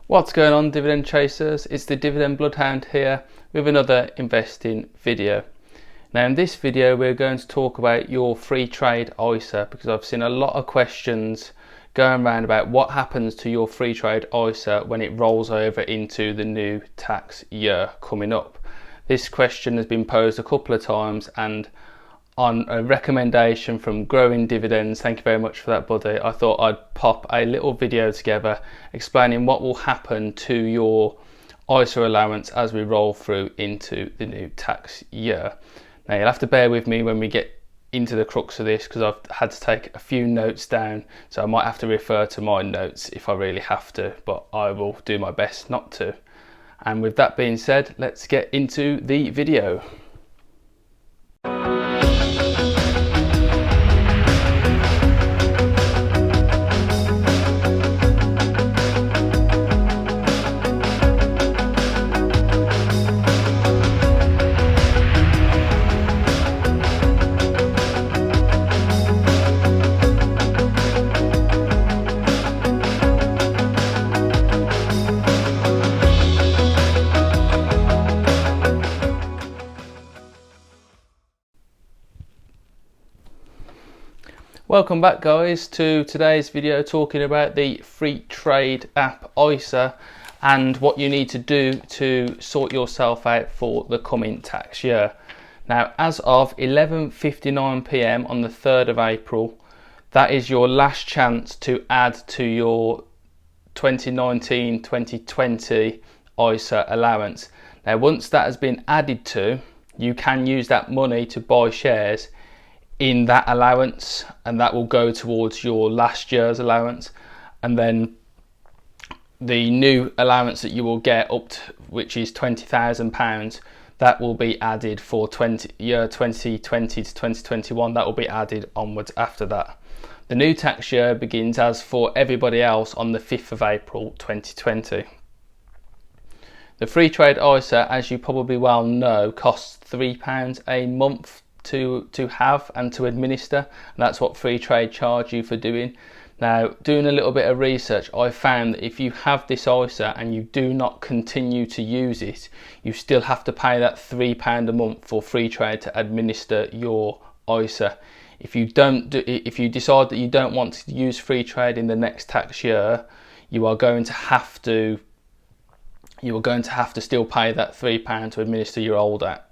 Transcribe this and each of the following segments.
What's going on, dividend chasers? It's the Dividend Bloodhound here with another investing video. Now in this video we're going to talk about your Freetrade ISA, because I've seen a lot of questions going around about what happens to your Freetrade ISA when it rolls over into the new tax year coming up. This question has been posed a couple of times, and on a recommendation from Growing Dividends, thank you very much for that, buddy, I thought I'd pop a little video together explaining what will happen to your ISA allowance as we roll through into the new tax year. Now you'll have to bear with me when we get into the crux of this, because I've had to take a few notes down, so I might have to refer to my notes if I really have to, but I will do my best not to. And with that being said, let's get into the video. Welcome back, guys, to today's video talking about the Freetrade app ISA and what you need to do to sort yourself out for the coming tax year. Now, as of 11:59 p.m. on the 3rd of April, that is your last chance to add to your 2019-2020 ISA allowance. Now, once that has been added to, you can use that money to buy shares in that allowance, and that will go towards your last year's allowance, and then the new allowance that you will get up to, which is £20,000, that will be added for year 2020 to 2021. That will be added onwards after that. The new tax year begins, as for everybody else, on the 5th of April 2020. The Freetrade ISA, as you probably well know, costs £3 a month to have and to administer, and that's what Freetrade charge you for doing. Now, doing a little bit of research, I found that if you have this ISA and you do not continue to use it, you still have to pay that £3 a month for Freetrade to administer your ISA. If you decide that you don't want to use Freetrade in the next tax year, you are going to have to still pay that £3 to administer your old ISA.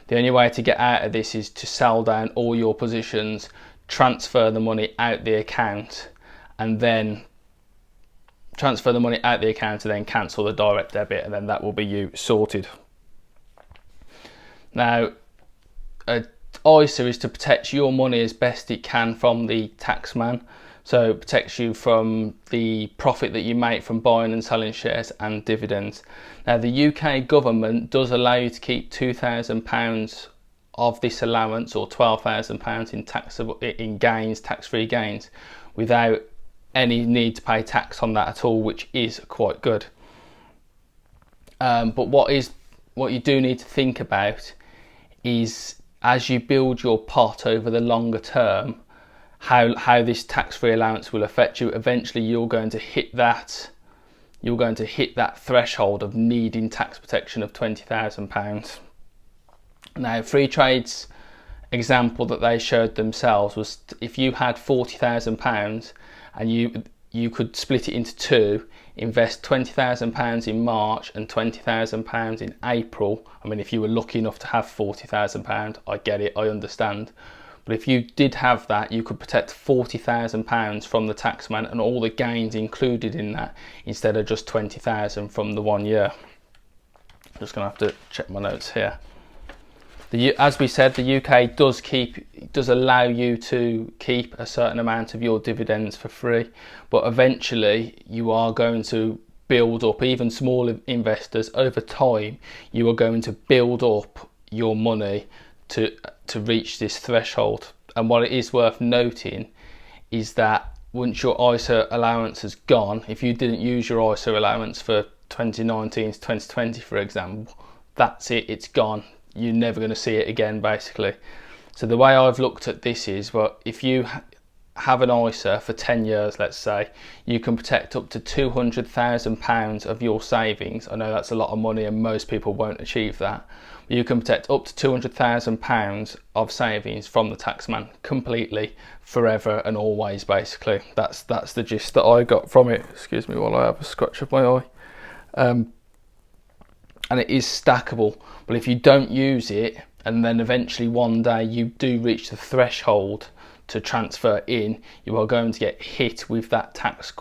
The only way to get out of this is to sell down all your positions, transfer the money out the account, and then cancel the direct debit, and then that will be you sorted. Now, ISA is to protect your money as best it can from the taxman. So it protects you from the profit that you make from buying and selling shares and dividends. Now, the UK government does allow you to keep £2,000 of this allowance, or £12,000 in gains, tax-free gains, without any need to pay tax on that at all, which is quite good. But what you do need to think about is, as you build your pot over the longer term, how this tax-free allowance will affect you. Eventually you're going to hit that threshold of needing tax protection of £20,000. Now, Freetrade's example that they showed themselves was, if you had £40,000 and you could split it into two, invest £20,000 in March and £20,000 in April. I mean, if you were lucky enough to have £40,000, I get it, I understand. But if you did have that, you could protect £40,000 from the taxman and all the gains included in that, instead of just £20,000 from the 1 year. I'm just going to have to check my notes here. As we said, the UK does allow you to keep a certain amount of your dividends for free, but eventually you are going to build up, even small investors, over time, you are going to build up your money to reach this threshold. And what it is worth noting is that once your ISA allowance has gone, if you didn't use your ISA allowance for 2019 to 2020, for example, that's it, it's gone. You're never going to see it again, basically. So the way I've looked at this is, well, if you have an ISA for 10 years, let's say, you can protect up to £200,000 of your savings. I know that's a lot of money and most people won't achieve that. But you can protect up to £200,000 of savings from the taxman completely, forever and always, basically. That's the gist that I got from it. Excuse me while I have a scratch of my eye. And it is stackable, but if you don't use it and then eventually one day you do reach the threshold to transfer in, you are going to get hit with that tax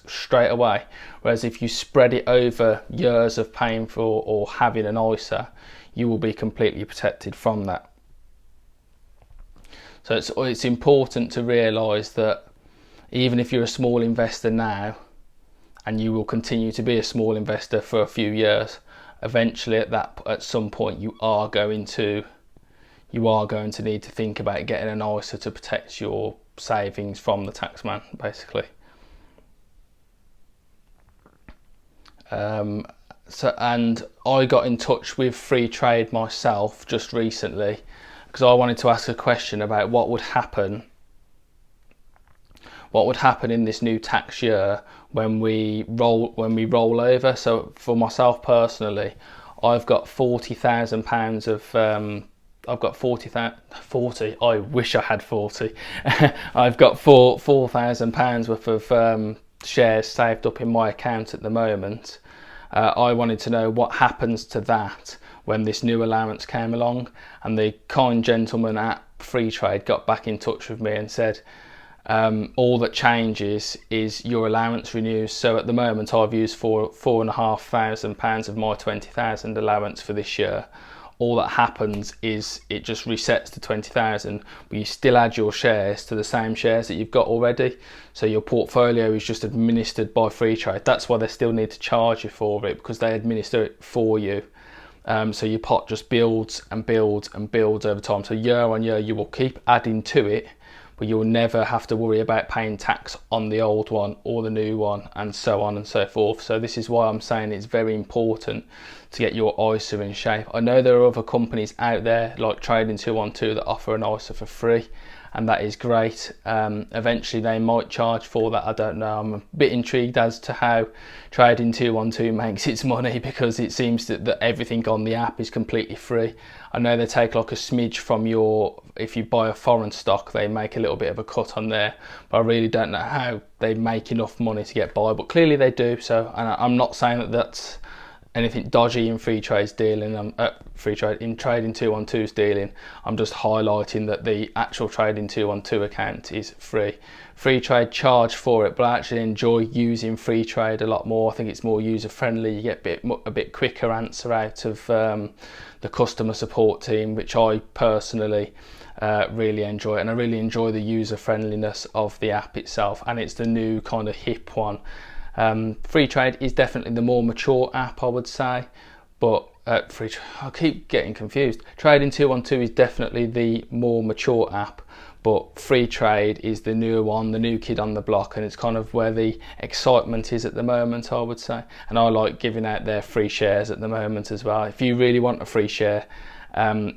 straight away. Whereas if you spread it over years of paying for or having an ISA, you will be completely protected from that. So it's important to realise that even if you're a small investor now, and you will continue to be a small investor for a few years, eventually at some point you are going to need to think about getting an ISA to protect your savings from the taxman, basically. And I got in touch with Freetrade myself just recently because I wanted to ask a question about what would happen in this new tax year when we roll over. So for myself personally, I've got £40,000 of I've got 40. I wish I had 40. I've got £4,000 worth of shares saved up in my account at the moment. I wanted to know what happens to that when this new allowance came along, and the kind gentleman at Freetrade got back in touch with me and said, all that changes is your allowance renews. So at the moment I've used £4,500 of my 20,000 allowance for this year. All that happens is it just resets to 20,000, but you still add your shares to the same shares that you've got already. So your portfolio is just administered by Freetrade. That's why they still need to charge you for it, because they administer it for you. So your pot just builds and builds and builds over time. So year on year you will keep adding to it, but you'll never have to worry about paying tax on the old one or the new one, and so on and so forth. So this is why I'm saying it's very important to get your ISA in shape. I know there are other companies out there like Trading 212 that offer an ISA for free, and that is great. Eventually they might charge for that, I don't know. I'm a bit intrigued as to how Trading 212 makes its money, because it seems that everything on the app is completely free. I know they take like a smidge from if you buy a foreign stock, they make a little bit of a cut on there, but I really don't know how they make enough money to get by, but clearly they do. So, and I'm not saying that that's anything dodgy in Freetrade's dealing, in Trading 212's dealing. I'm just highlighting that the actual Trading 212 account is free. Freetrade charge for it, but I actually enjoy using Freetrade a lot more. I think it's more user friendly. You get a bit quicker answer out of the customer support team, which I personally really enjoy, and I really enjoy the user friendliness of the app itself, and it's the new kind of hip one. Freetrade is definitely the more mature app, I would say, but I keep getting confused. Trading 212 is definitely the more mature app, but Freetrade is the newer one, the new kid on the block, and it's kind of where the excitement is at the moment, I would say. And I like giving out their free shares at the moment as well. If you really want a free share,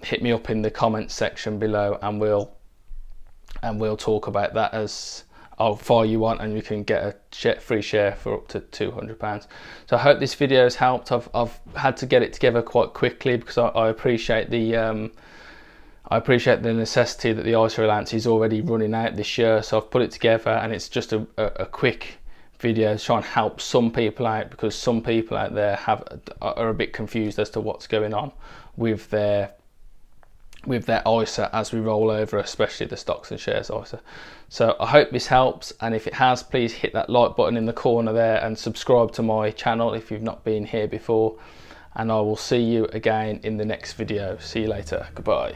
hit me up in the comments section below, and we'll talk about that as I'll fire you one, and you can get a free share for up to £200. So I hope this video has helped. I've had to get it together quite quickly because I appreciate the necessity that the ISA allowance is already running out this year. So I've put it together, and it's just a quick video to try and help some people out, because some people out there are a bit confused as to what's going on with their ISA as we roll over, especially the stocks and shares ISA. So I hope this helps, and if it has, please hit that like button in the corner there and subscribe to my channel if you've not been here before, and I will see you again in the next video. See you later. Goodbye.